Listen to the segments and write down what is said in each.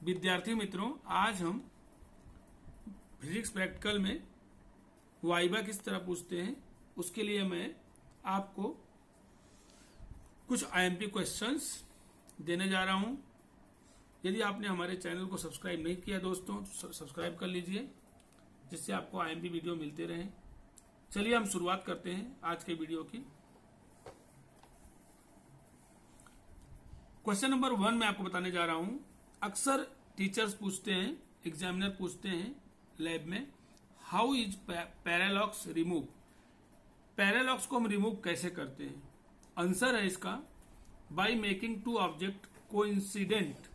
विद्यार्थी मित्रों, आज हम फिजिक्स प्रैक्टिकल में वाइवा किस तरह पूछते हैं उसके लिए मैं आपको कुछ आईएमपी क्वेश्चंस देने जा रहा हूं। यदि आपने हमारे चैनल को सब्सक्राइब नहीं किया दोस्तों तो सब्सक्राइब कर लीजिए, जिससे आपको आईएमपी वीडियो मिलते रहें। चलिए हम शुरुआत करते हैं आज के वीडियो की। क्वेश्चन नंबर 1 मैं आपको बताने जा रहा हूं। अक्सर टीचर्स पूछते हैं, एग्जामिनर पूछते हैं लैब में, how is parallax remove. Parallax को हम रिमूव कैसे करते हैं? आंसर है इसका, by making two object coincident.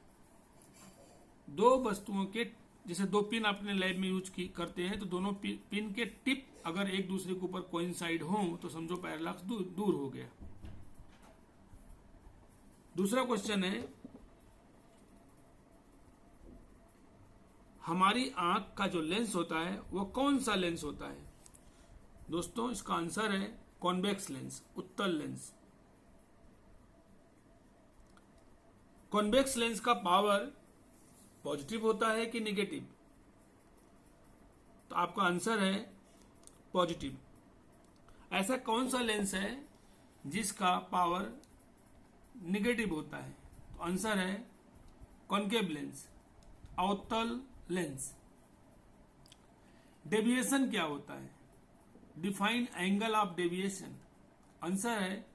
दो वस्तुओं के, जैसे दो पिन आपने लैब में यूज करते हैं, तो दोनों पिन के टिप अगर एक दूसरे के ऊपर कोइंसाइड हो तो समझो पैरालॉक्स दूर हो गया। दूसरा क्वेश्चन है, हमारी आंख का जो लेंस होता है वो कौन सा लेंस होता है? दोस्तों इसका आंसर है कॉन्वेक्स लेंस, उत्तल लेंस। कॉन्वेक्स लेंस का पावर पॉजिटिव होता है कि निगेटिव? तो आपका आंसर है पॉजिटिव। ऐसा कौन सा लेंस है जिसका पावर निगेटिव होता है? तो आंसर है कॉनकेव लेंस, अवतल लेंस। डेविएशन क्या होता है? Define angle of deviation. Answer है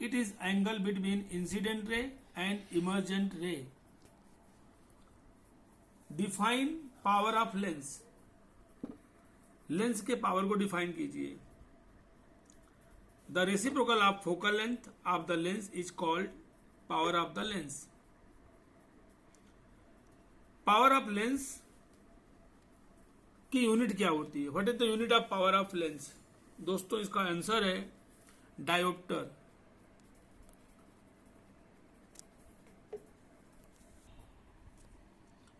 it is angle between incident ray and emergent ray. Define power of lens. Lens के पावर को डिफाइन कीजिए। The reciprocal of focal length of the lens is called power of the lens. Power of lens की unit क्या होती है? What is the unit of power of lens? दोस्तों इसका answer है डायोप्टर।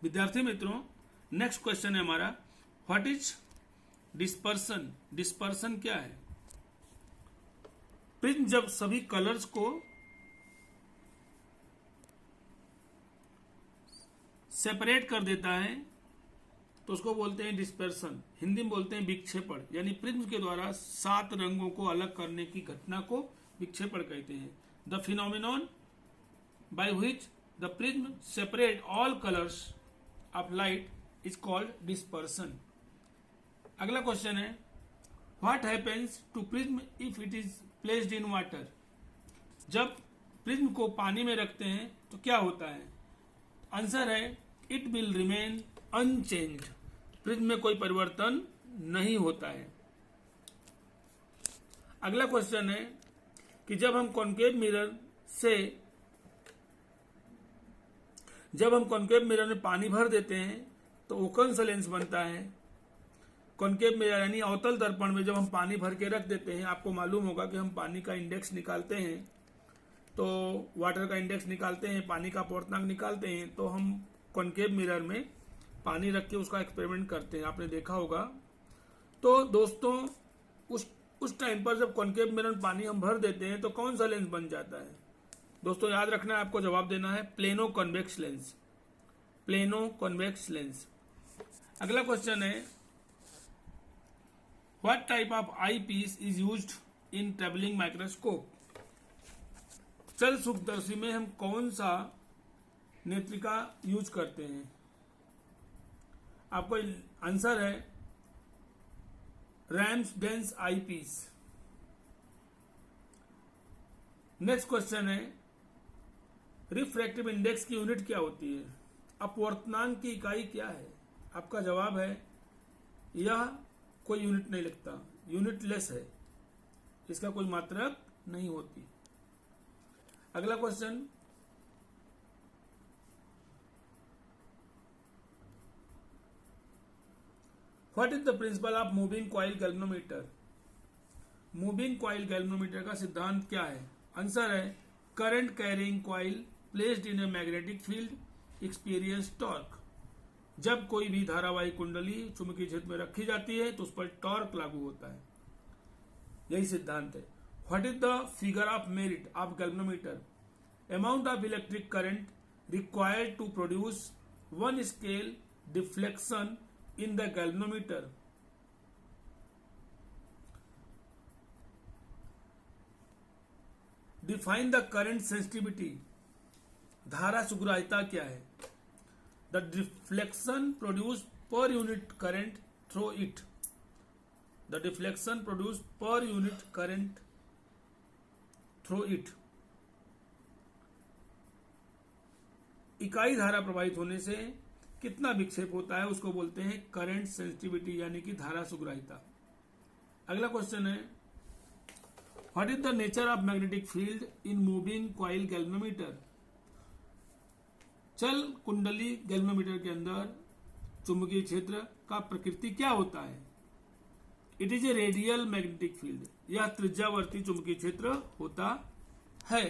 विद्यार्थी मित्रों, नेक्स्ट क्वेश्चन है हमारा, व्हाट इज डिस्पर्सन। डिस्पर्सन क्या है? प्रिज्म जब सभी कलर्स को सेपरेट कर देता है तो उसको बोलते हैं डिस्पर्सन। हिंदी में बोलते हैं विक्षेपण। यानी प्रिज्म के द्वारा 7 रंगों को अलग करने की घटना को विक्षेपण कहते हैं। The phenomenon by which the prism separate all colours of light is called dispersion. अगला क्वेश्चन है, what happens to prism if it is placed in water. जब प्रिज्म को पानी में रखते हैं तो क्या होता है? आंसर है it will remain unchanged. Prism में कोई परिवर्तन नहीं होता है। अगला क्वेश्चन है कि जब हम कॉनकेव मिरर में पानी भर देते हैं तो वो कौन सा लेंस बनता है? कॉनकेव मिरर यानी अवतल दर्पण में जब हम पानी भर के रख देते हैं, आपको मालूम होगा कि हम पानी का इंडेक्स निकालते हैं, तो वाटर का इंडेक्स निकालते हैं, पानी का अपवर्तनांक निकालते हैं, तो हम कॉनकेव मिरर में पानी रख के उसका एक्सपेरिमेंट करते हैं, आपने देखा होगा। तो दोस्तों उस टाइम पर जब कॉनकेव मिरर में पानी हम भर देते हैं तो कौन सा लेंस बन जाता है? दोस्तों याद रखना है, आपको जवाब देना है plano convex lens. Plano convex lens. अगला क्वेश्चन है, what type of eyepiece is used in travelling microscope. चल सूक्ष्मदर्शी में हम कौन सा नेत्रिका यूज करते हैं? आपको आंसर है रैम्सडेंस आई पीस। नेक्स्ट क्वेश्चन है, रिफ्रैक्टिव इंडेक्स की यूनिट क्या होती है? अपवर्तनांक की इकाई क्या है? आपका जवाब है यह कोई यूनिट नहीं लिखता, यूनिटलेस है, इसका कोई मात्रक नहीं होती। अगला question, what is the principle of moving coil galvanometer. Moving coil galvanometer का सिद्धांत क्या है? आंसर है current carrying coil placed in a magnetic field experience torque. जब कोई भी धारावाही कुंडली चुंबकीय क्षेत्र में रखी जाती है तो उस पर टॉर्क लागू होता है, यही सिद्धांत है। What is the figure of merit of galvanometer. Amount of electric current required to produce 1 scale deflection in the galvanometer. Define the current sensitivity. धारा सुग्राह्यता क्या है? The deflection produced per unit current through it. The deflection produced per unit current through it. इकाई धारा प्रवाहित होने से कितना विक्षेप होता है उसको बोलते हैं करंट सेंसिटिविटी यानी कि धारा सुग्राह्यता। अगला क्वेश्चन है, what is the nature of magnetic field in moving coil galvanometer. चल कुंडली गैल्वेनोमीटर के अंदर चुंबकीय क्षेत्र का प्रकृति क्या होता है? It is a radial magnetic field, यह त्रिज्यावर्ती चुंबकीय क्षेत्र होता है।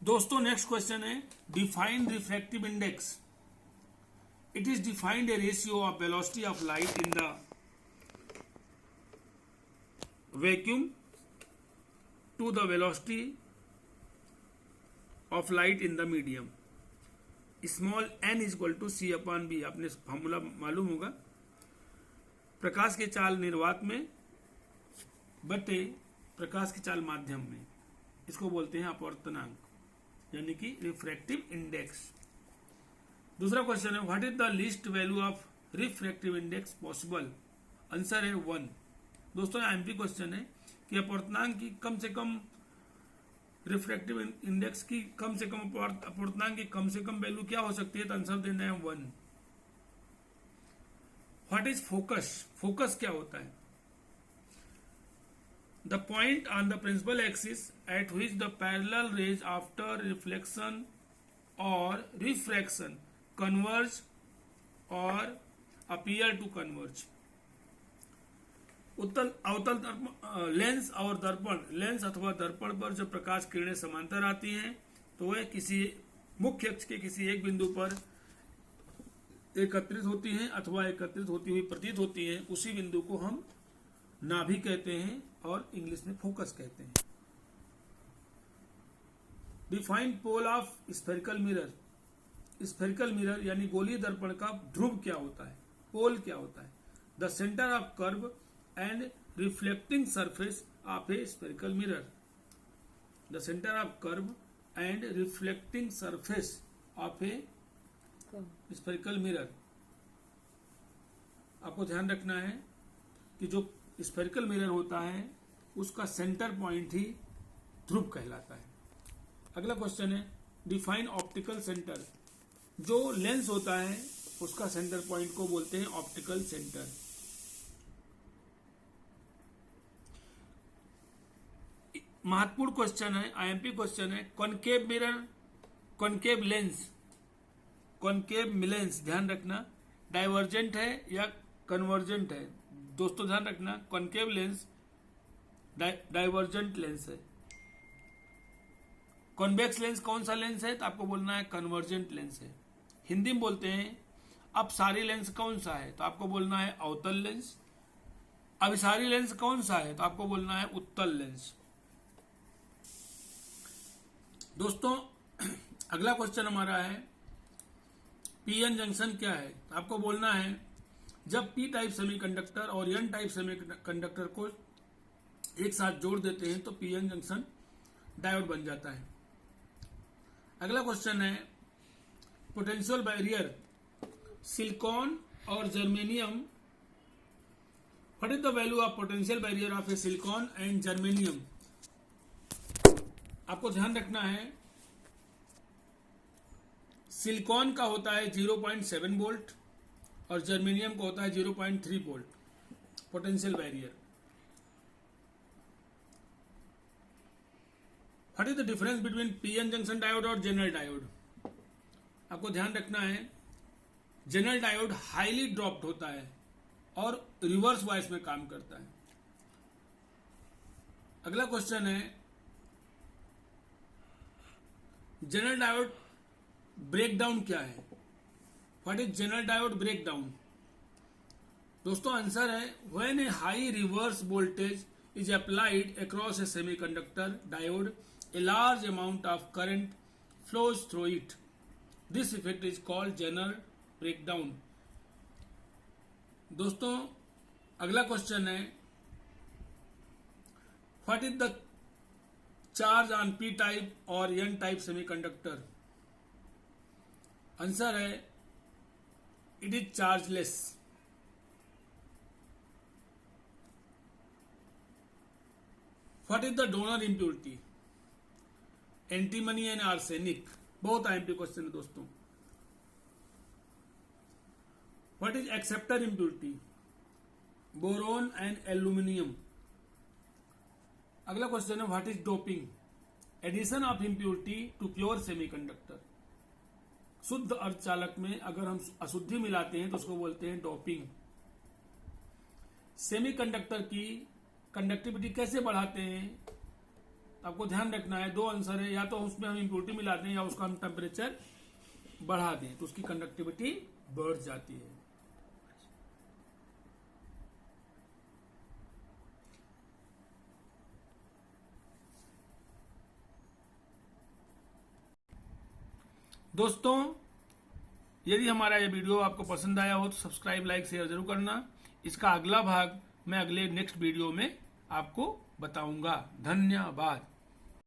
दोस्तों नेक्स्ट क्वेश्चन है, define refractive index. It is defined a ratio of velocity of light in the vacuum to the velocity of light in the medium. Small n is equal to C upon B, आपने formula मालूम होगा। प्रकाश के चाल निर्वात में बटे प्रकाश की चाल माध्यम में, इसको बोलते हैं अपवर्तनांक यानी कि रिफ्रैक्टिव इंडेक्स। दूसरा क्वेश्चन है, what is the least value of refractive index possible. Answer है 1। दोस्तों एमपी क्वेश्चन है कि अपवर्तनांक की कम से कम रिफ्रैक्टिव इंडेक्स की कम से कम अपवर्तनांक की कम से कम वैल्यू क्या हो सकती है, तो आंसर देना है 1। What is focus. फोकस क्या होता है? The point on the principal axis at which the parallel rays after reflection और रिफ्रैक्शन कन्वर्ज और अपीयर टू कन्वर्ज। अवतल लेंस और दर्पण, लेंस अथवा दर्पण पर जब प्रकाश किरणें समांतर आती हैं तो वह किसी मुख्य अक्ष के किसी एक बिंदु पर एकत्रित होती हैं अथवा एकत्रित होती हुई प्रतीत होती हैं। उसी बिंदु को हम नाभि कहते हैं और इंग्लिश में फोकस कहते हैं। Define pole of spherical mirror. Spherical mirror यानी गोलीय दर्पण का ध्रुव क्या होता है, पोल क्या होता है? The centre of curve and reflecting surface of a spherical mirror. The center of curve and reflecting surface of a spherical mirror. आपको ध्यान रखना है कि जो स्फेरिकल मिरर होता है उसका सेंटर पॉइंट ही ध्रुव कहलाता है। अगला क्वेश्चन है, डिफाइन ऑप्टिकल सेंटर। जो लेंस होता है उसका सेंटर पॉइंट को बोलते हैं ऑप्टिकल सेंटर। महत्वपूर्ण क्वेश्चन है, आईएमपी क्वेश्चन है, concave mirror, concave lens, concave lens ध्यान रखना डाइवर्जेंट है या कन्वर्जेंट है। दोस्तों ध्यान रखना कॉनकेव लेंस डाइवर्जेंट लेंस है। कॉन्वेक्स लेंस कौन सा लेंस है, तो आपको बोलना है कन्वर्जेंट लेंस है। हिंदी में बोलते हैं अपसारी लेंस कौन सा है, तो आपको बोलना है अवतल लेंस। अभिसारी लेंस कौन सा है, तो आपको बोलना है उत्तल लेंस। दोस्तों अगला क्वेश्चन हमारा है, पीएन जंक्शन क्या है। आपको बोलना है जब पी टाइप सेमीकंडक्टर और एन टाइप सेमीकंडक्टर को एक साथ जोड़ देते हैं तो पीएन जंक्शन डायोड बन जाता है। अगला क्वेश्चन है, पोटेंशियल बैरियर सिलिकॉन और germanium. What is the value of potential barrier of A silicon and germanium. आपको ध्यान रखना है सिलिकॉन का होता है 0.7 वोल्ट और जर्मेनियम का होता है 0.3 volt potential barrier. What is the difference between PN junction diode और जनरल डायोड। आपको ध्यान रखना है जनरल डायोड हाईली ड्रॉप्ड होता है और रिवर्स वॉइस में काम करता है। अगला क्वेश्चन है, जनरल डायोड ब्रेकडाउन क्या है। What is general diode breakdown. दोस्तों आंसर है, when A high reverse voltage is applied across a semiconductor diode, a large amount of current flows through it. This effect is called zener breakdown. दोस्तों अगला question है, what is the charge on P type और N type semiconductor? Answer है it is chargeless. What is the donor impurity? Antimony and arsenic. बहुत IMP question है दोस्तों। What is acceptor impurity? Boron and aluminium. अगला question है, what is doping? Addition of impurity to pure semiconductor. शुद्ध अर्धचालक में अगर हम अशुद्धि मिलाते हैं तो उसको बोलते हैं डोपिंग। सेमीकंडक्टर की कंडक्टिविटी कैसे बढ़ाते हैं? आपको ध्यान रखना है, दो आंसर है, या तो उसमें हम इम्प्योरिटी मिलाते हैं या उसका हम टेम्परेचर बढ़ा दें तो उसकी कंडक्टिविटी बढ़ जाती है। दोस्तों यदि हमारा ये वीडियो आपको पसंद आया हो तो सब्सक्राइब, लाइक, शेयर जरूर करना। इसका अगला भाग मैं अगले नेक्स्ट वीडियो में आपको बताऊंगा। धन्यवाद।